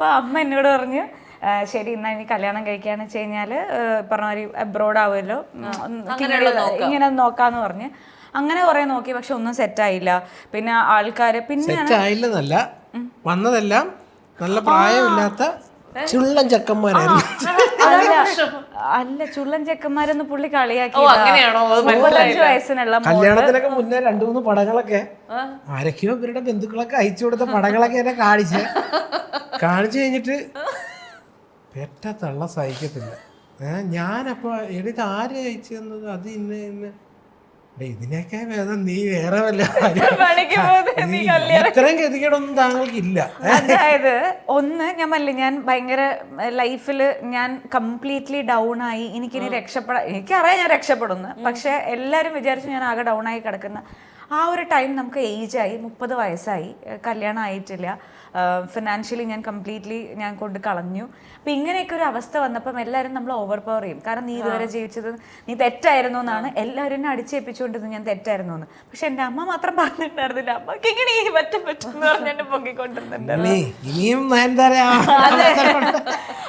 അപ്പോൾ അമ്മ എന്നോട് പറഞ്ഞു ശരി എന്നാൽ ഇനി കല്യാണം കഴിക്കാന്ന് വെച്ച് കഴിഞ്ഞാൽ പറഞ്ഞ മാതിരി അബ്രോഡ് ആവുമല്ലോ, ഇങ്ങനെ നോക്കാന്ന് പറഞ്ഞ് അങ്ങനെ കുറെ നോക്കി. പക്ഷെ ഒന്നും സെറ്റായില്ല. പിന്നെ ആൾക്കാര് പിന്നെ സെറ്റായില്ലെന്നല്ല, വന്നതെല്ലാം നല്ല പ്രായമില്ലാത്ത ചുള്ളൻ ചെക്കന്മാരായിരുന്നു. അല്ല ചുള്ളൻ ചെക്കന്മാരൊന്നും പുള്ളി കളിയാക്കി. 35 വയസ്സിനുള്ള കല്യാണത്തിനൊക്കെ മുന്നേ 2-3 പടങ്ങളൊക്കെ ആരൊക്കെയോ ഇവരുടെ ബന്ധുക്കളൊക്കെ അയച്ചു കൊടുത്ത പടങ്ങളൊക്കെ എന്നെ കാണിച്ചു കഴിഞ്ഞിട്ട് പെറ്റ തള്ള സഹിക്കത്തില്ല. ഞാനപ്പോ ഇത് ആര് അയച്ചു തന്നത്, അത് ഇന്ന് ഇതിനൊക്കെ വേദം നീ വേറെ വല്ല ഇത്രയും ഗതികേടൊന്നും താങ്കൾക്കില്ല. അതായത് ഒന്ന് ഞാൻ ഭയങ്കര ലൈഫിൽ ഞാൻ കംപ്ലീറ്റ്ലി ഡൗൺ ആയി. എനിക്കിനി എനിക്കറിയാം ഞാൻ രക്ഷപ്പെടുന്നു. പക്ഷെ എല്ലാവരും വിചാരിച്ചു ഞാൻ ആകെ ഡൗൺ ആയി കിടക്കുന്ന ആ ഒരു ടൈം നമുക്ക് ഏജായി, 30 വയസ്സായി, കല്യാണം ആയിട്ടില്ല, ഫിനാൻഷ്യലി ഞാൻ കംപ്ലീറ്റ്ലി ഞാൻ കൊണ്ട് കളഞ്ഞു. അപ്പം ഇങ്ങനെയൊക്കെ ഒരു അവസ്ഥ വന്നപ്പം എല്ലാവരും നമ്മൾ ഓവർ പവർ ചെയ്യും. കാരണം നീ ഇതുവരെ ജീവിച്ചത് നീ തെറ്റായിരുന്നു എന്നാണ് എല്ലാവരും എന്നെ അടിച്ചേൽപ്പിച്ചുകൊണ്ടിരുന്നത്, ഞാൻ തെറ്റായിരുന്നു എന്ന്. പക്ഷെ എൻ്റെ അമ്മ മാത്രം പറഞ്ഞിട്ടുണ്ടായിരുന്നില്ല, അമ്മക്ക് ഇങ്ങനെ ഈ പറ്റും എന്ന് പറഞ്ഞ് എന്നെ പൊക്കിക്കൊണ്ടിരുന്നുണ്ട്.